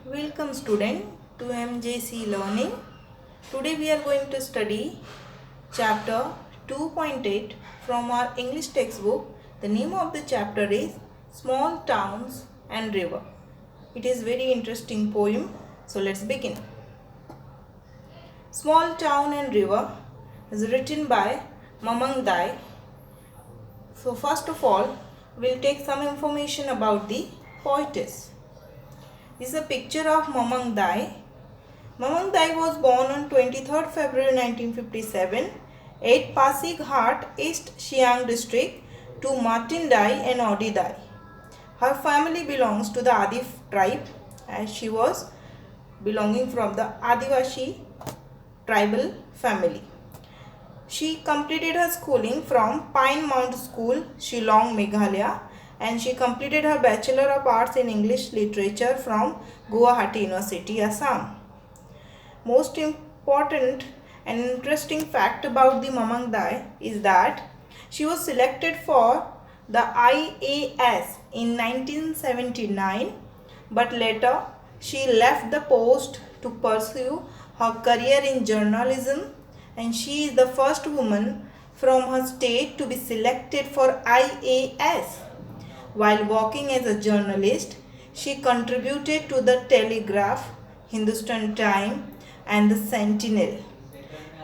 Welcome student to MJC Learning. Today we are going to study chapter 2.8 from our English textbook. The name of the chapter is Small Towns and River. It is very interesting poem. So let's begin. Small Town and River is written by Mamang Dai. So first of all, we'll take some information about the poetess. This is a picture of Mamang Dai. Mamang Dai was born on 23rd February 1957 at Pasighat, East Siang district to Martin Dai and Odi Dai. Her family belongs to the Adi tribe as she was belonging from the Adivasi tribal family. She completed her schooling from Pine Mount School, Shillong, Meghalaya, and she completed her Bachelor of Arts in English Literature from Guwahati University, Assam. Most important and interesting fact about the Mamang Dai is that she was selected for the IAS in 1979, but later she left the post to pursue her career in journalism, and she is the first woman from her state to be selected for IAS. While working as a journalist, she contributed to the Telegraph, Hindustan Times, and the Sentinel.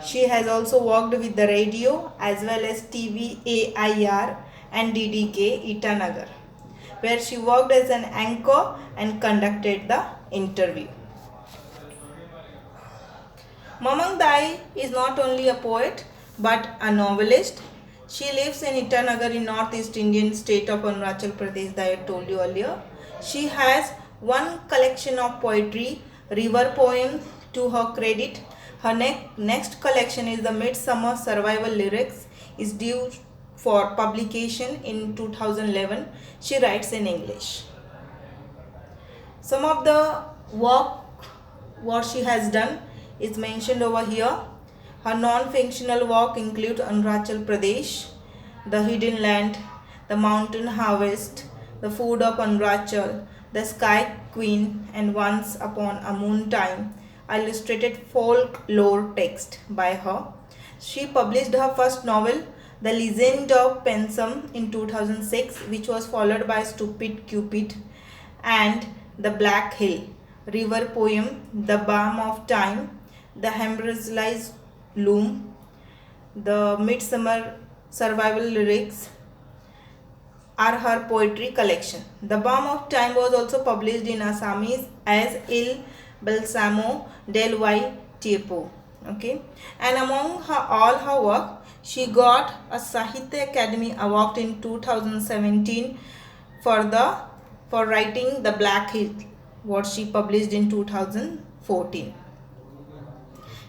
She has also worked with the radio as well as TV AIR and DDK Itanagar, where she worked as an anchor and conducted the interview. Mamang Dai is not only a poet but a novelist. She lives in Itanagar in Northeast Indian state of Arunachal Pradesh that I told you earlier. She has one collection of poetry, river poems, to her credit. Her next collection is the Midsummer Survival Lyrics is due for publication in 2011. She writes in English. Some of the work what she has done is mentioned over here. Her non-fictional work include Arunachal Pradesh, The Hidden Land, The Mountain Harvest, The Food of Arunachal, The Sky Queen, and Once Upon a Moon Time, illustrated folklore text by her. She published her first novel, The Legend of Pensum, in 2006, which was followed by Stupid Cupid and The Black Hill, river poem, The Balm of Time, The Hemorrhage's Loom, The Midsummer Survival Lyrics are her poetry collection. The Balm of Time was also published in Assamese as Il Balsamo del Tiempo. Okay, and among all her work, she got a Sahitya Academy Award in 2017 for writing The Black Hill, what she published in 2014.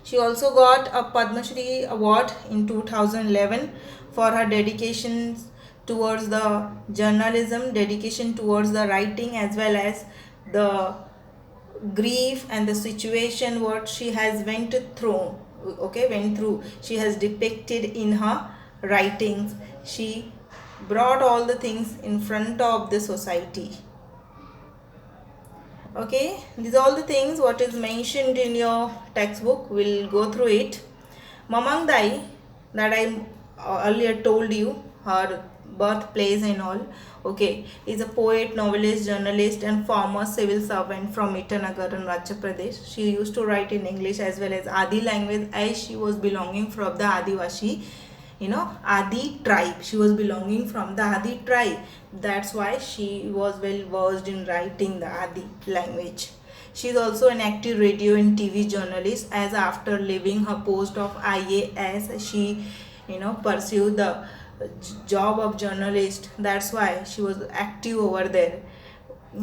She also got a Padma Shri Award in 2011 for her dedication towards the journalism, dedication towards the writing, as well as the grief and the situation what she has went through. She has depicted in her writings. She brought all the things in front of the society. Okay, these are all the things what is mentioned in your textbook. We'll go through it. Mamang Dai, that I earlier told you, her birthplace and all, okay, is a poet, novelist, journalist, and former civil servant from Itanagar, Arunachal Pradesh. She used to write in English as well as Adi language, as she was belonging from the Adivasi, Adi tribe. She was belonging from the Adi tribe. That's why she was well versed in writing the Adi language. She is also an active radio and TV journalist, as after leaving her post of IAS, she pursued the job of journalist. That's why she was active over there.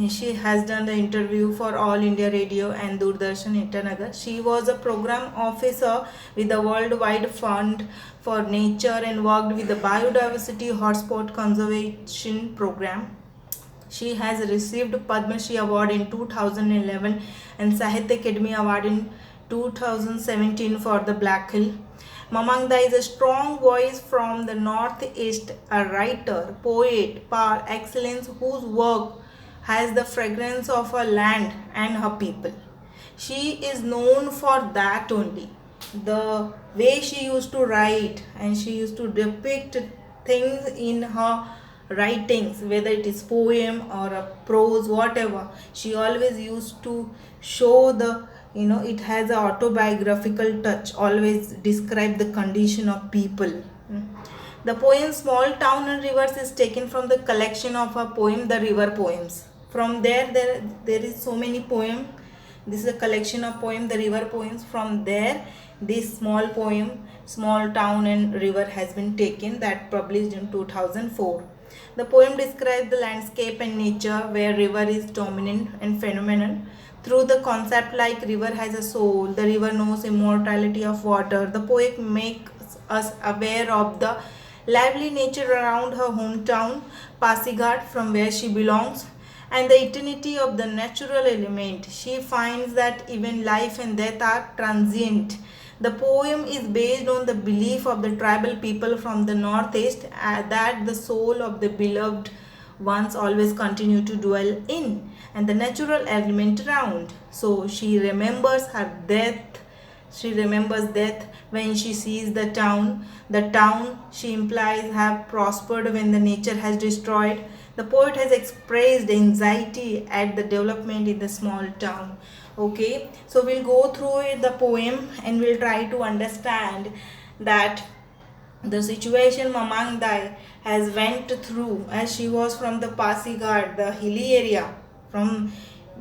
She has done the interview for All India Radio and Doordarshan Itanagar. She was a program officer with the Worldwide Fund for Nature and worked with the Biodiversity Hotspot Conservation Program. She has received Padma Shri Award in 2011 and Sahitya Academy Award in 2017 for The Black Hill. Mamang Dai is a strong voice from the Northeast, a writer, poet, par excellence whose work has the fragrance of her land and her people. She is known for that only. The way she used to write and she used to depict things in her writings, whether it is poem or a prose, whatever, she always used to show the, it has a autobiographical touch, always describe the condition of people. The poem Small Town and Rivers is taken from the collection of her poem The River Poems. From there is so many poem. This is a collection of poem The River Poems. From there this small poem Small Town and River has been taken, that published in 2004. The poem describes the landscape and nature where river is dominant and phenomenal. Through the concept like river has a soul, the river knows immortality of water, the poet makes us aware of the lively nature around her hometown, Pasighat, from where she belongs, and the eternity of the natural element. She finds that even life and death are transient. The poem is based on the belief of the tribal people from the northeast that the soul of the beloved ones always continue to dwell in, and the natural element around. So she remembers her death. She remembers death when she sees the town. The town, she implies, have prospered when the nature has destroyed. The poet has expressed anxiety at the development in the small town. Okay, so we'll go through the poem and we'll try to understand that the situation Mamang Dai has went through, as she was from the Pasighat, the hilly area. From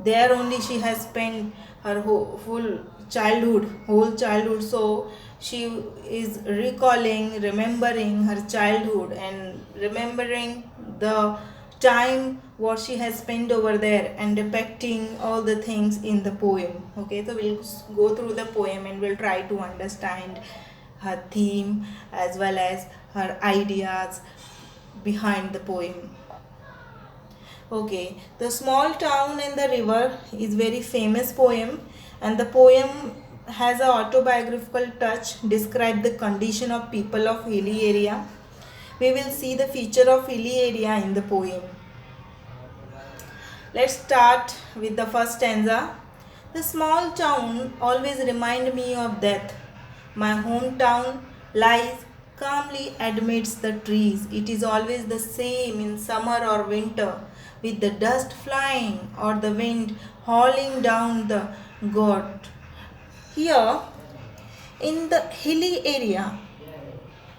there only she has spent her whole childhood. So she is recalling, remembering her childhood and remembering the time what she has spent over there and depicting all the things in the poem. Okay, so we'll go through the poem and we'll try to understand her theme as well as her ideas behind the poem. Okay, the Small Town and the River is very famous poem, and the poem has an autobiographical touch, describe the condition of people of hilly area. We will see the feature of hilly area in the poem. Let's start with the first stanza. The small town always reminds me of death. My hometown lies calmly amidst the trees. It is always the same in summer or winter, with the dust flying or the wind howling down the gorge. Here in the hilly area,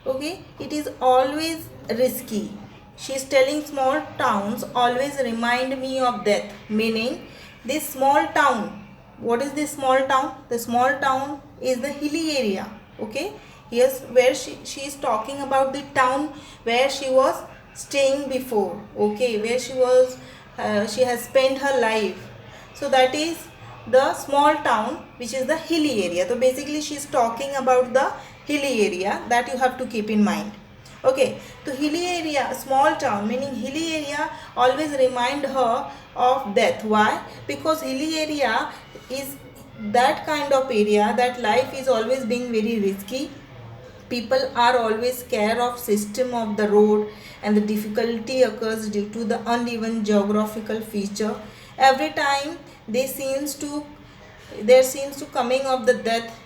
okay, it is always risky. She is telling small towns always remind me of death, meaning this small town. What is this small town? The small town is the hilly area. Okay, here's where she is talking about the town where she was staying before. Okay, where she has spent her life. So that is the small town, which is the hilly area. So basically she is talking about the hilly area, that you have to keep in mind. Okay, so hilly area, small town, meaning hilly area always remind her of death. Why? Because hilly area is that kind of area that life is always being very risky. People are always scared of system of the road, and the difficulty occurs due to the uneven geographical feature. Every time there seems to coming of the death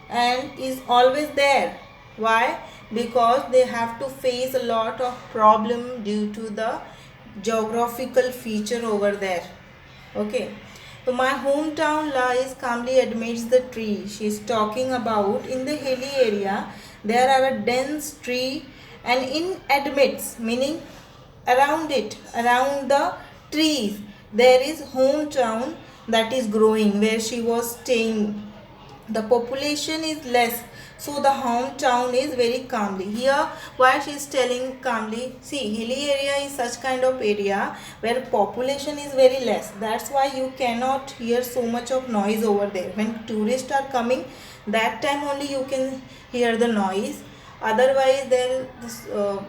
and is always there. Why? Because they have to face a lot of problem due to the geographical feature over there. Okay, so my hometown lies calmly amidst the tree. She is talking about in the hilly area there are a dense tree, and in amidst meaning around it, around the trees, there is hometown that is growing where she was staying. The population is less, so the hometown is very calmly. Here why she is telling calmly, see, hilly area is such kind of area where population is very less. That's why you cannot hear so much of noise over there. When tourists are coming, that time only you can hear the noise. Otherwise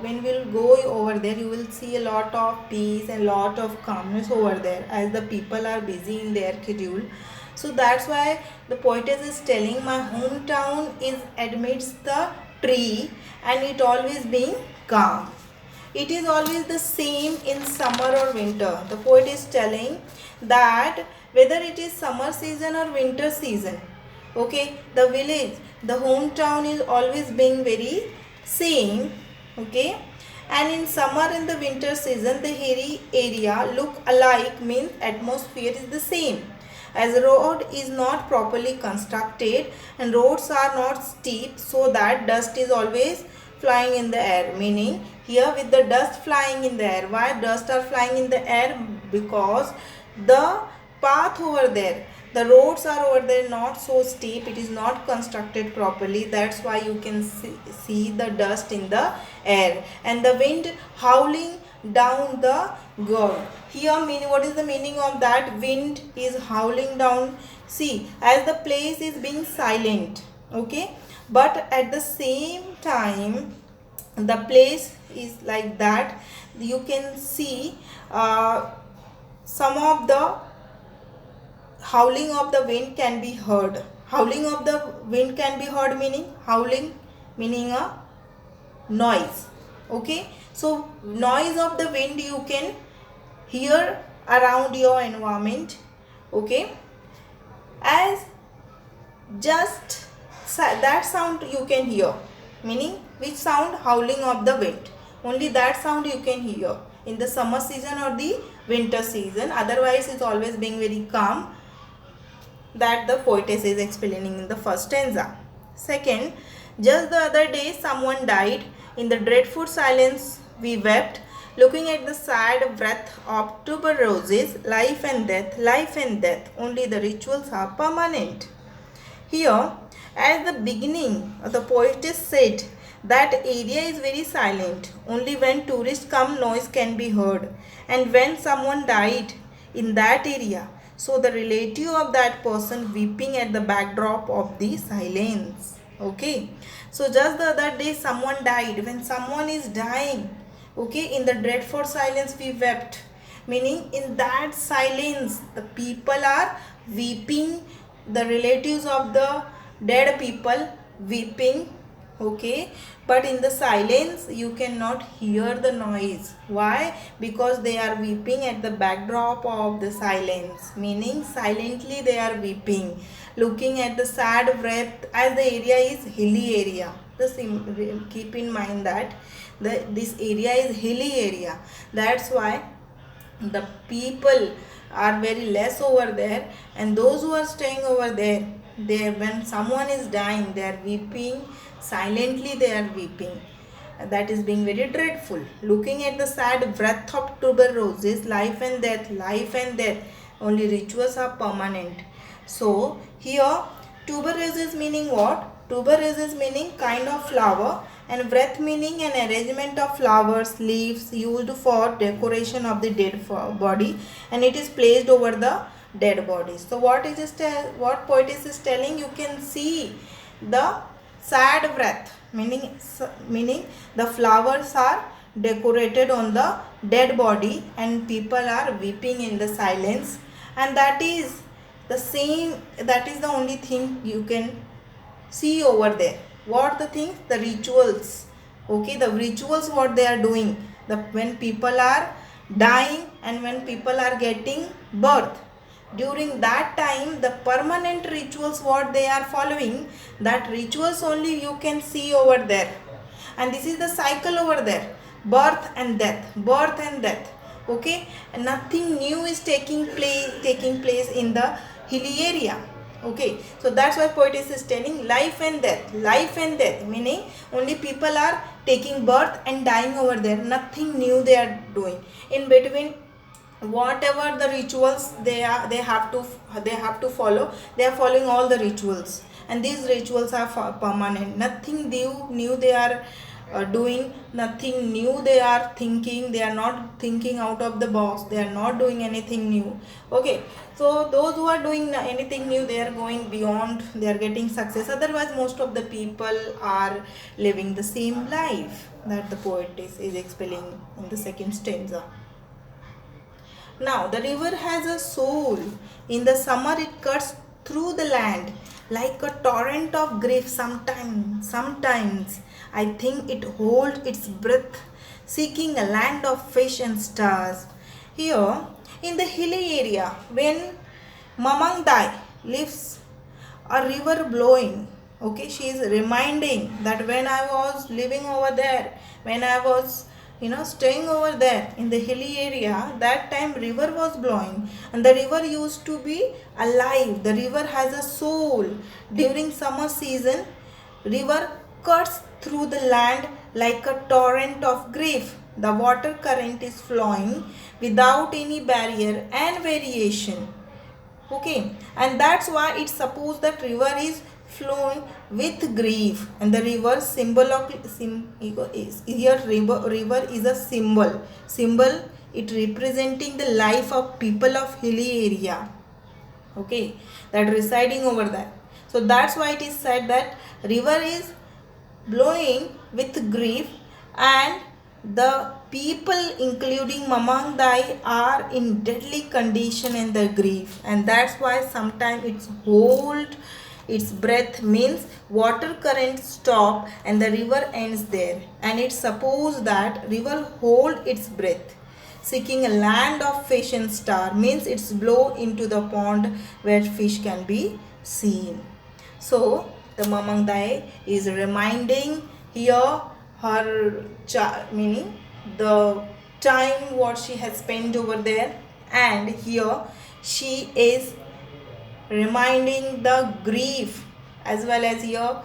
when we'll go over there, you will see a lot of peace and lot of calmness over there, as the people are busy in their schedule. So that's why the poetess is telling my hometown is amidst the tree and it always being calm. it is always the same in summer or winter. The poet is telling that whether it is summer season or winter season, okay, the village, the hometown is always being very same, okay. And in summer and the winter season, the hairy area look alike, means atmosphere is the same. As road is not properly constructed and roads are not steep, so that dust is always flying in the air. Meaning here with the dust flying in the air. Why dust are flying in the air? Because the path over there, the roads are over there not so steep, it is not constructed properly, that's why you can see the dust in the air, and the wind howling down the gorge. Here meaning, what is the meaning of that? Wind is howling down, see, as the place is being silent, okay, but at the same time the place is like that, you can see some of the howling of the wind can be heard. Howling of the wind can be heard, meaning howling meaning a noise, okay. So noise of the wind you can hear around your environment, okay, as just that sound you can hear, meaning which sound? Howling of the wind, only that sound you can hear in the summer season or the winter season, otherwise it's always being very calm. That the poetess is explaining in the first stanza. Second, just the other day someone died. In the dreadful silence we wept, looking at the sad breath of tuberoses. Life and death, life and death. Only the rituals are permanent. Here, at the beginning, the poetess said that area is very silent. Only when tourists come, noise can be heard. And when someone died in that area, so the relative of that person weeping at the backdrop of the silence, okay. So just the other day someone died. When someone is dying, okay, in the dreadful silence we wept, meaning in that silence the people are weeping, the relatives of the dead people weeping, okay, but in the silence you cannot hear the noise. Why? Because they are weeping at the backdrop of the silence, meaning silently they are weeping, looking at the sad breath, as the area is hilly area. Just keep in mind that this area is hilly area, that's why the people are very less over there, and those who are staying over there, they, when someone is dying, they are weeping silently, they are weeping, that is being very dreadful, looking at the sad breath of tuberoses. Life and death, life and death, only rituals are permanent. So here tuberoses meaning what? Tuberoses meaning kind of flower, and breath meaning an arrangement of flowers, leaves used for decoration of the dead body, and it is placed over the dead body. So what what poetess is telling, you can see the sad breath, meaning the flowers are decorated on the dead body and people are weeping in the silence, and that is the same, that is the only thing you can see over there. What the things? The rituals, okay, the rituals what they are doing, the when people are dying and when people are getting birth, during that time the permanent rituals what they are following, that rituals only you can see over there, and this is the cycle over there, birth and death, birth and death, okay, and nothing new is taking place in the hilly area, okay. So that's why poetess is telling life and death, life and death, meaning only people are taking birth and dying over there, nothing new they are doing. In between, whatever the rituals they have to follow, they are following all the rituals, and these rituals are permanent, nothing new they are doing, nothing new they are thinking, they are not thinking out of the box, they are not doing anything new, okay. So those who are doing anything new, they are going beyond, they are getting success, otherwise most of the people are living the same life, that the poet is explaining in the second stanza. Now the river has a soul. In the summer it cuts through the land like a torrent of grief. Sometimes I think it holds its breath seeking a land of fish and stars. Here, in the hilly area, when Mamang Dai lives a river blowing, okay, she is reminding that when I was living over there, when I was staying over there in the hilly area, that time river was blowing and the river used to be alive. The river has a soul. During summer season, river cuts through the land like a torrent of grief. The water current is flowing without any barrier and variation. Okay, and that's why it's supposed that river is flowing with grief, and the river symbol of is here. River is a symbol. It representing the life of people of hilly area, okay, that residing over there. So that's why it is said that river is blowing with grief, and the people including Mamang Dai are in deadly condition in their grief, and that's why sometimes it's hold its breath, means water current stop and the river ends there, and it's supposed that river hold its breath seeking a land of fish and star, means it's blow into the pond where fish can be seen. So the Mamang Dai is reminding here her meaning the time what she has spent over there, and here she is reminding the grief, as well as here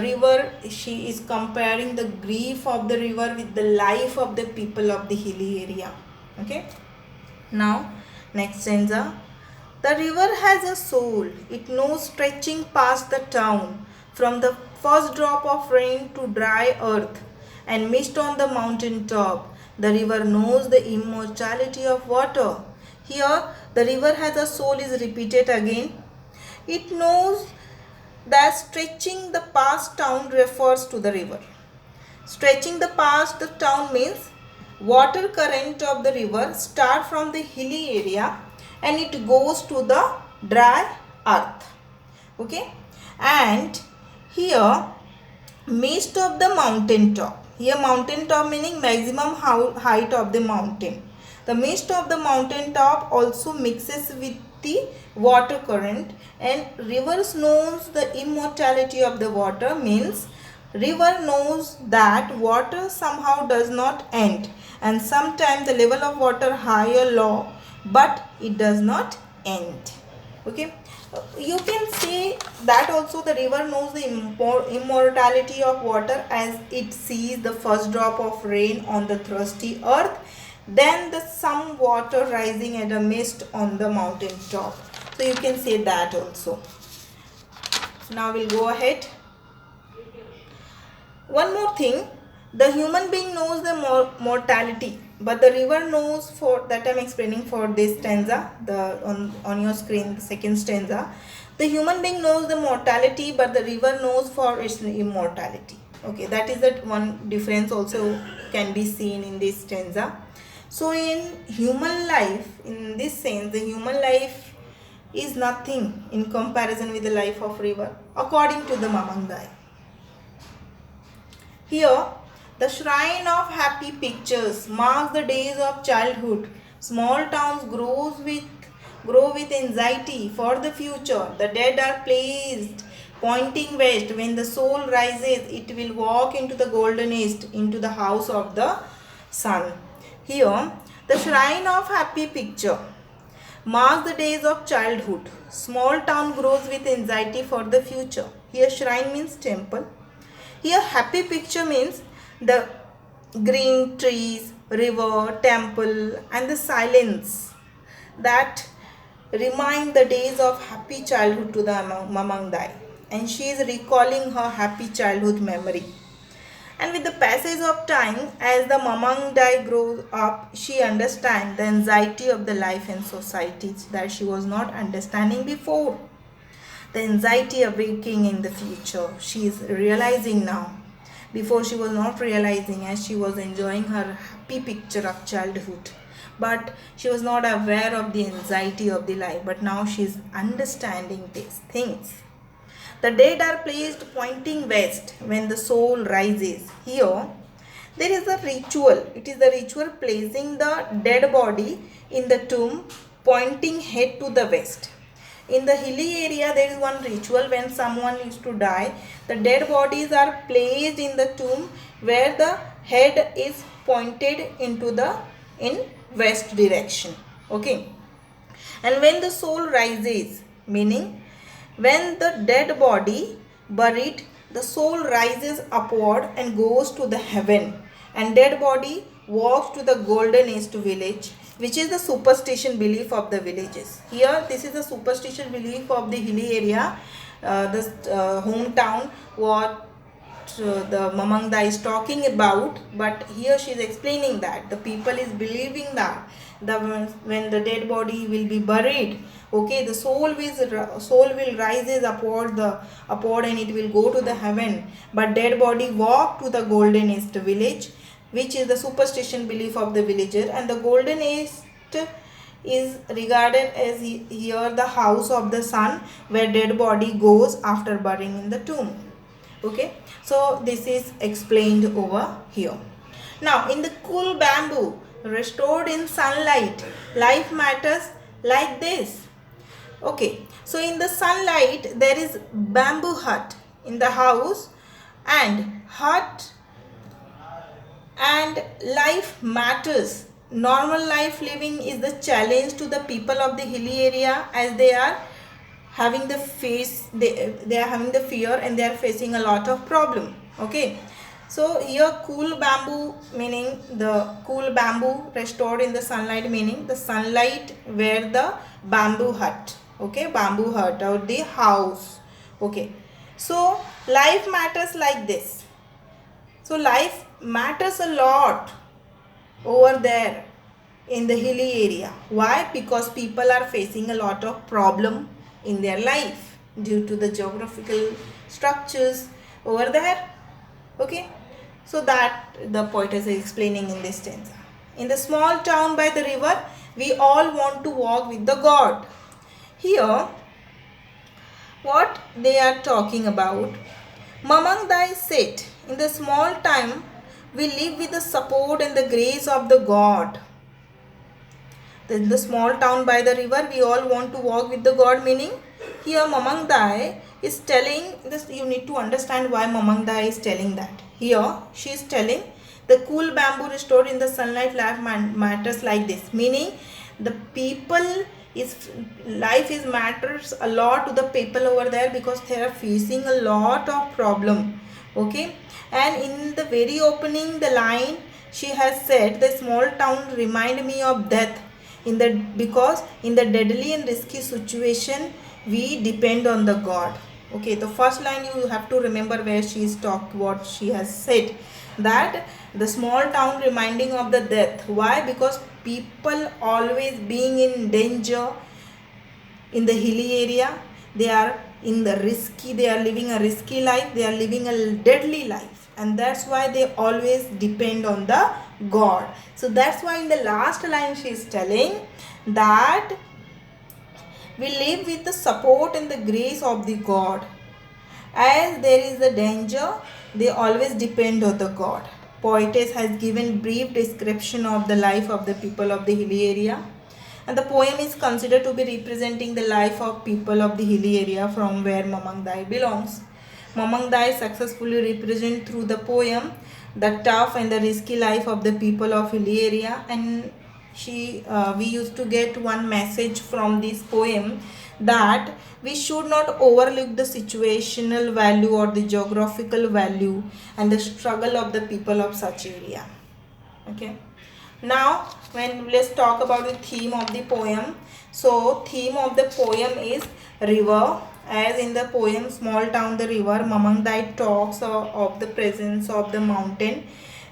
river, she is comparing the grief of the river with the life of the people of the hilly area. Okay, now next stanza. The river has a soul, it knows stretching past the town, from the first drop of rain to dry earth and mist on the mountain top. The river knows the immortality of water. Here, the river has a soul is repeated again. It knows that stretching the past town refers to the river. Stretching the past the town means water current of the river start from the hilly area and it goes to the dry earth. Okay, and here mist of the mountain top. Here mountain top meaning maximum height of the mountain. The mist of the mountain top also mixes with the water current, and rivers knows the immortality of the water, means river knows that water somehow does not end, and sometimes the level of water high or low, but it does not end. Okay, you can say that also the river knows the immortality of water as it sees the first drop of rain on the thirsty earth, then the some water rising and a mist on the mountain top. So you can say that also. Now we'll go ahead. One more thing, the human being knows the mortality, but the river knows, for that I'm explaining for this stanza, the on your screen, the second stanza. The human being knows the mortality, but the river knows for its immortality. Okay, that is that one difference also can be seen in this stanza. So in human life, in this sense, the human life is nothing in comparison with the life of river, according to the Mamang Dai. Here, the shrine of happy pictures marks the days of childhood. Small towns grow with anxiety for the future. The dead are placed pointing west. When the soul rises, it will walk into the golden east, into the house of the sun. Here, the shrine of happy picture marks the days of childhood. Small town grows with anxiety for the future. Here, shrine means temple. Here, happy picture means the green trees, river, temple, and the silence that remind the days of happy childhood to the Mamang Dai, and she is recalling her happy childhood memory. And with the passage of time, as the Mamang Dai grows up, she understands the anxiety of the life and society that she was not understanding before. The anxiety of waking in the future, she is realizing now. Before she was not realizing, as she was enjoying her happy picture of childhood, but she was not aware of the anxiety of the life, but now she is understanding these things. The dead are placed pointing west when the soul rises. Here, there is a ritual. It is the ritual placing the dead body in the tomb, pointing head to the west. In the hilly area, there is one ritual. When someone used to die, the dead bodies are placed in the tomb where the head is pointed into the in west direction. Okay. And when the soul rises, meaning when the dead body buried, the soul rises upward and goes to the heaven, and dead body walks to the golden east village, which is the superstition belief of the villages. Here, this is the superstition belief of the hilly area, hometown, what the Mamangda is talking about. But here she is explaining that the people is believing that when the dead body will be buried, okay, the soul will rises upward and it will go to the heaven, but dead body walk to the golden east village, which is the superstition belief of the villager. And the golden east is regarded as here the house of the sun, where dead body goes after burying in the tomb. Okay, so this is explained over here. Now, in the cool bamboo restored in sunlight, life matters like this. Okay, so in the sunlight there is bamboo hut in the house, and life matters. Normal life living is the challenge to the people of the hilly area, as they are having the they are having the fear, and they are facing a lot of problem. Okay, so here cool bamboo meaning the cool bamboo restored in the sunlight, meaning the sunlight where the bamboo hut, okay, bamboo hut or the house. Okay, so life matters like this. So life matters a lot over there in the hilly area. Why? Because people are facing a lot of problem in their life due to the geographical structures over there. Okay, so that the poetess is explaining in this stanza. In the small town by the river, we all want to walk with the God. Here, what they are talking about, Mamangdai said, in the small town, we live with the support and the grace of the God. In the small town by the river, we all want to walk with the God, meaning here Mamangdai is telling this. You need to understand why Mamangdai is telling that. Here she is telling the cool bamboo restored in the sunlight, life matters like this, meaning the people life is matters a lot to the people over there, because they are facing a lot of problem. Okay, and in the very opening the line she has said, the small town remind me of death, because in the deadly and risky situation we depend on the God. Okay, the first line you have to remember where she is what she has said, that the small town reminding of the death. Why? Because people always being in danger in the hilly area. They are they are living a risky life, they are living a deadly life, and that's why they always depend on the God. So that's why in the last line she is telling that we live with the support and the grace of the God. As there is a danger, they always depend on the God. Poetess has given brief description of the life of the people of the hilly area, and the poem is considered to be representing the life of people of the hilly area from where Mamangdai belongs. Mamangdai successfully represent through the poem the tough and the risky life of the people of hilly area, and we used to get one message from this poem, that we should not overlook the situational value or the geographical value and the struggle of the people of such area. Okay, now let's talk about the theme of the poem. So theme of the poem is river. As in the poem Small Town the River, Mamangdai talks of the presence of the mountain,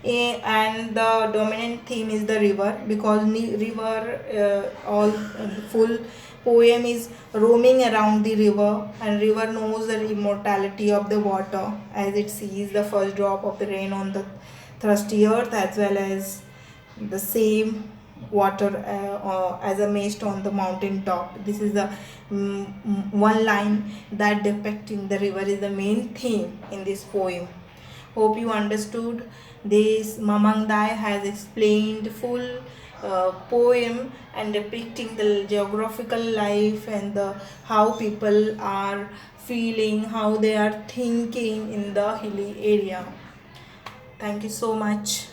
and the dominant theme is the river, because river all full poem is roaming around the river, and river knows the immortality of the water, as it sees the first drop of the rain on the thirsty earth, as well as the same water as a mist on the mountain top. This is the one line that depicting the river is the main theme in this poem. Hope you understood. This Mamang Dai has explained full poem and depicting the geographical life and the how people are feeling, how they are thinking in the hilly area. Thank you so much.